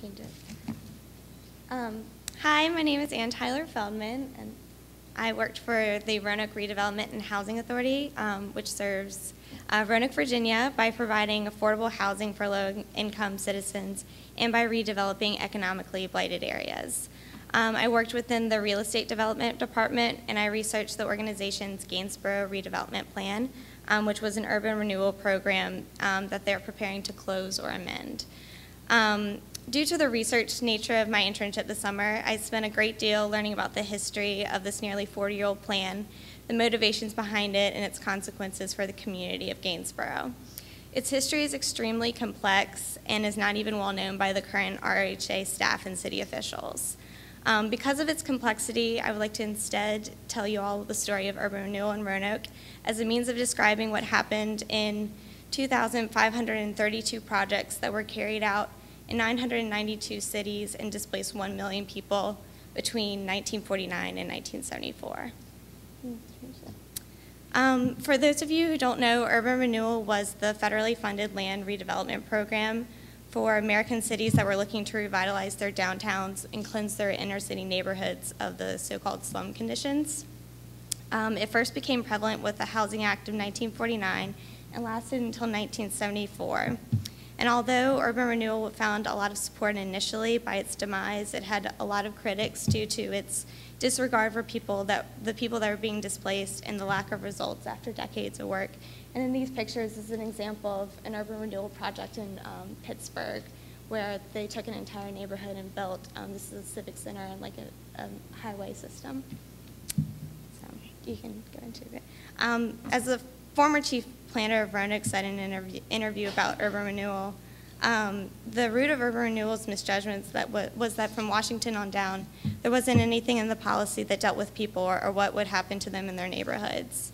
Change it. Hi, my name is Tyler Feldmann, and I worked for the Roanoke Redevelopment and Housing Authority, which serves Roanoke, Virginia, by providing affordable housing for low-income citizens and by redeveloping economically blighted areas. I worked within the Real Estate Development Department, and I researched the organization's Gainsborough Redevelopment Plan, which was an urban renewal program that they're preparing to close or amend. Due to the research nature of my internship this summer, I spent a great deal learning about the history of this nearly 40-year-old plan, the motivations behind it, and its consequences for the community of Gainsborough. Its history is extremely complex and is not even well known by the current RHA staff and city officials. Because of its complexity, I would like to instead tell you all the story of urban renewal in Roanoke as a means of describing what happened in 2,532 projects that were carried out in 992 cities and displaced 1 million people between 1949 and 1974. For those of you who don't know, urban renewal was the federally funded land redevelopment program for American cities that were looking to revitalize their downtowns and cleanse their inner city neighborhoods of the so-called slum conditions. It first became prevalent with the Housing Act of 1949 and lasted until 1974. And although urban renewal found a lot of support initially, by its demise, it had a lot of critics due to its disregard for the people that were being displaced and the lack of results after decades of work. And in these pictures is an example of an urban renewal project in Pittsburgh, where they took an entire neighborhood and built, this is a civic center and like a highway system. So you can go into it. As a former chief planner of Roanoke said in an interview about urban renewal, the root of urban renewal's misjudgments was that from Washington on down, there wasn't anything in the policy that dealt with people or what would happen to them in their neighborhoods.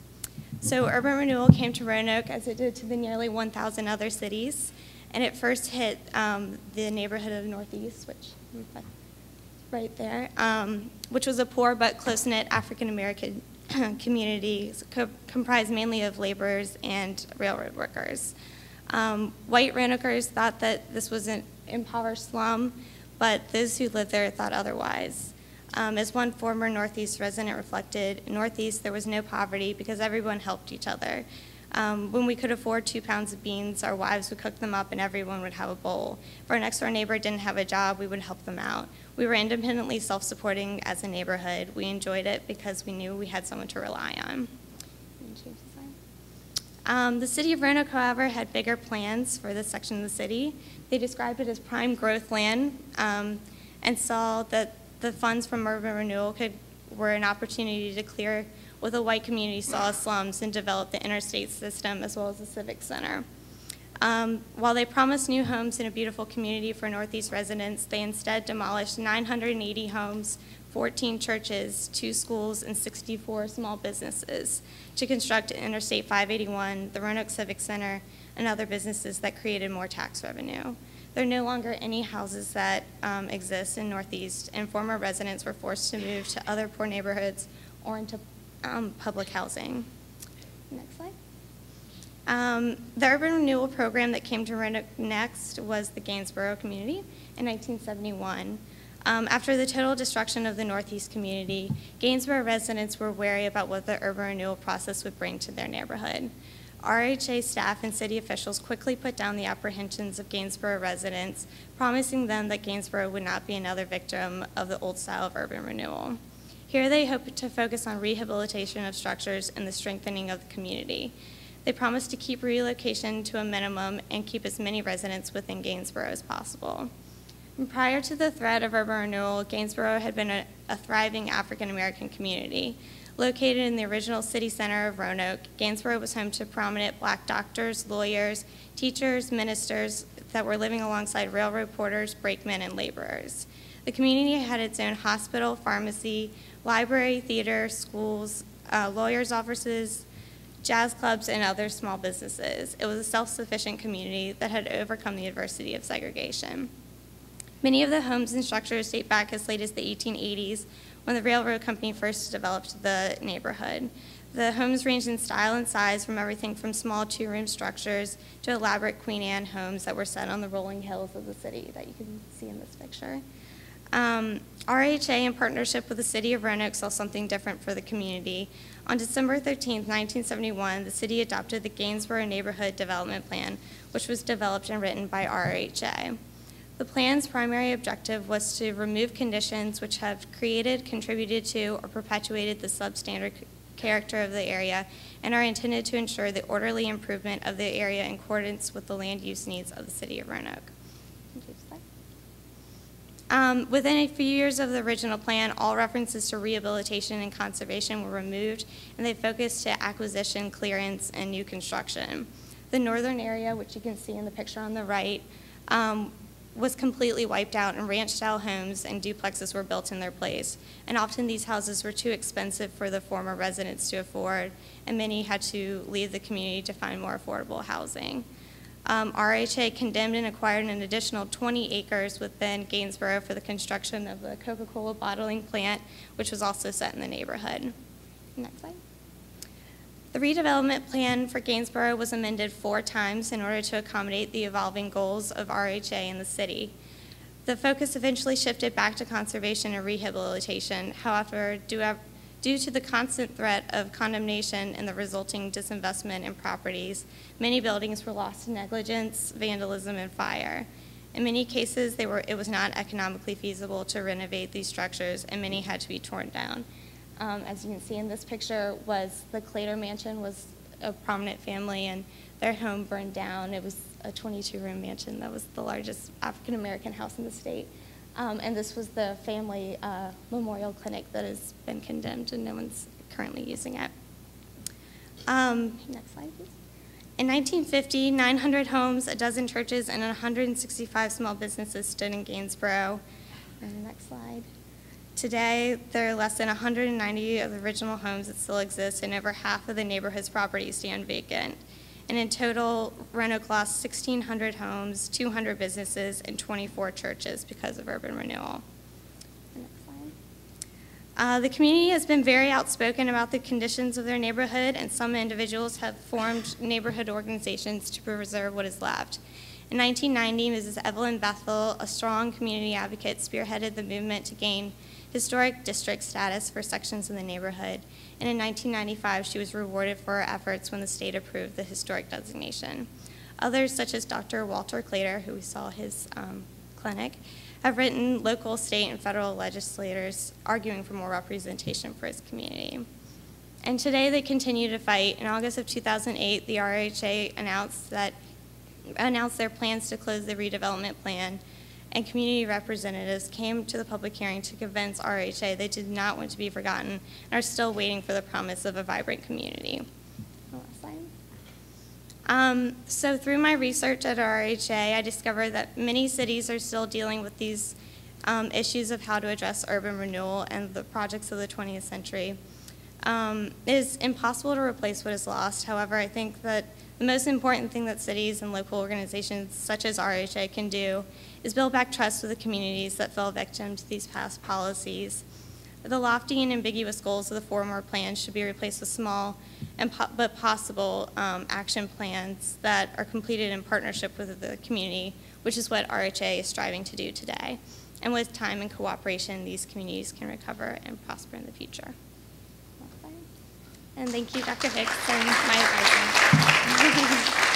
So urban renewal came to Roanoke as it did to the nearly 1,000 other cities, and it first hit the neighborhood of Northeast, which right there, which was a poor but close-knit African-American community comprised mainly of laborers and railroad workers. White Roanokers thought that this was an impoverished slum, but those who lived there thought otherwise. As one former Northeast resident reflected, in Northeast there was no poverty because everyone helped each other. When we could afford 2 pounds of beans, our wives would cook them up and everyone would have a bowl. If our next door neighbor didn't have a job, we would help them out. We were independently self-supporting as a neighborhood. We enjoyed it because we knew we had someone to rely on. The city of Roanoke, however, had bigger plans for this section of the city. They described it as prime growth land and saw that the funds from urban renewal were an opportunity to clear what the white community saw as slums and develop the interstate system as well as the civic center. While they promised new homes in a beautiful community for Northeast residents, they instead demolished 980 homes, 14 churches, 2 schools, and 64 small businesses to construct Interstate 581, the Roanoke Civic Center, and other businesses that created more tax revenue. There are no longer any houses that exist in Northeast, and former residents were forced to move to other poor neighborhoods or into public housing. Next slide. The urban renewal program that came to Roanoke next was the Gainsborough community in 1971. After the total destruction of the Northeast community, Gainsborough residents were wary about what the urban renewal process would bring to their neighborhood. RHA staff and city officials quickly put down the apprehensions of Gainsborough residents, promising them that Gainsborough would not be another victim of the old style of urban renewal. Here they hoped to focus on rehabilitation of structures and the strengthening of the community. They promised to keep relocation to a minimum and keep as many residents within Gainsborough as possible. And prior to the threat of urban renewal, Gainsborough had been a thriving African-American community. Located in the original city center of Roanoke, Gainsborough was home to prominent black doctors, lawyers, teachers, ministers that were living alongside railroad porters, brakemen, and laborers. The community had its own hospital, pharmacy, library, theater, schools, lawyers' offices, jazz clubs, and other small businesses. It was a self-sufficient community that had overcome the adversity of segregation. Many of the homes and structures date back as late as the 1880s, when the railroad company first developed the neighborhood. The homes range in style and size from everything from small two-room structures to elaborate Queen Anne homes that were set on the rolling hills of the city that you can see in this picture. RHA, in partnership with the City of Roanoke, saw something different for the community. On December 13, 1971, the city adopted the Gainsborough Neighborhood Development Plan, which was developed and written by RHA. The plan's primary objective was to remove conditions which have created, contributed to, or perpetuated the substandard character of the area and are intended to ensure the orderly improvement of the area in accordance with the land use needs of the City of Roanoke. Within a few years of the original plan, all references to rehabilitation and conservation were removed, and they focused to acquisition, clearance, and new construction. The northern area, which you can see in the picture on the right, was completely wiped out, and ranch-style homes and duplexes were built in their place. And often these houses were too expensive for the former residents to afford, and many had to leave the community to find more affordable housing. RHA condemned and acquired an additional 20 acres within Gainsborough for the construction of the Coca-Cola bottling plant, which was also set in the neighborhood. Next slide. The redevelopment plan for Gainsborough was amended 4 times in order to accommodate the evolving goals of RHA in the city. The focus eventually shifted back to conservation and rehabilitation. However, due to the constant threat of condemnation and the resulting disinvestment in properties, many buildings were lost to negligence, vandalism, and fire. In many cases, it was not economically feasible to renovate these structures, and many had to be torn down. As you can see in this picture, was the Clater Mansion was a prominent family, and their home burned down. It was a 22-room mansion that was the largest African-American house in the state. And this was the family memorial clinic that has been condemned, and no one's currently using it. Next slide, please. In 1950, 900 homes, a dozen churches, and 165 small businesses stood in Gainsborough. And the next slide. Today, there are less than 190 of the original homes that still exist, and over half of the neighborhood's properties stand vacant. And in total, Roanoke lost 1,600 homes, 200 businesses, and 24 churches because of urban renewal. Next slide. The community has been very outspoken about the conditions of their neighborhood, and some individuals have formed neighborhood organizations to preserve what is left. In 1990, Mrs. Evelyn Bethel, a strong community advocate, spearheaded the movement to gain historic district status for sections in the neighborhood, and in 1995 she was rewarded for her efforts when the state approved the historic designation. Others, such as Dr. Walter Clater, who we saw his clinic, have written local, state, and federal legislators arguing for more representation for his community. And today they continue to fight. In August of 2008, the RHA announced their plans to close the redevelopment plan, and community representatives came to the public hearing to convince RHA they did not want to be forgotten and are still waiting for the promise of a vibrant community. So through my research at RHA, I discovered that many cities are still dealing with these issues of how to address urban renewal and the projects of the 20th century. It is impossible to replace what is lost. However, I think that the most important thing that cities and local organizations such as RHA can do is build back trust with the communities that fell victim to these past policies. The lofty and ambiguous goals of the former plan should be replaced with small but possible action plans that are completed in partnership with the community, which is what RHA is striving to do today. And with time and cooperation, these communities can recover and prosper in the future. And thank you, Dr. Hicks, and my advisor.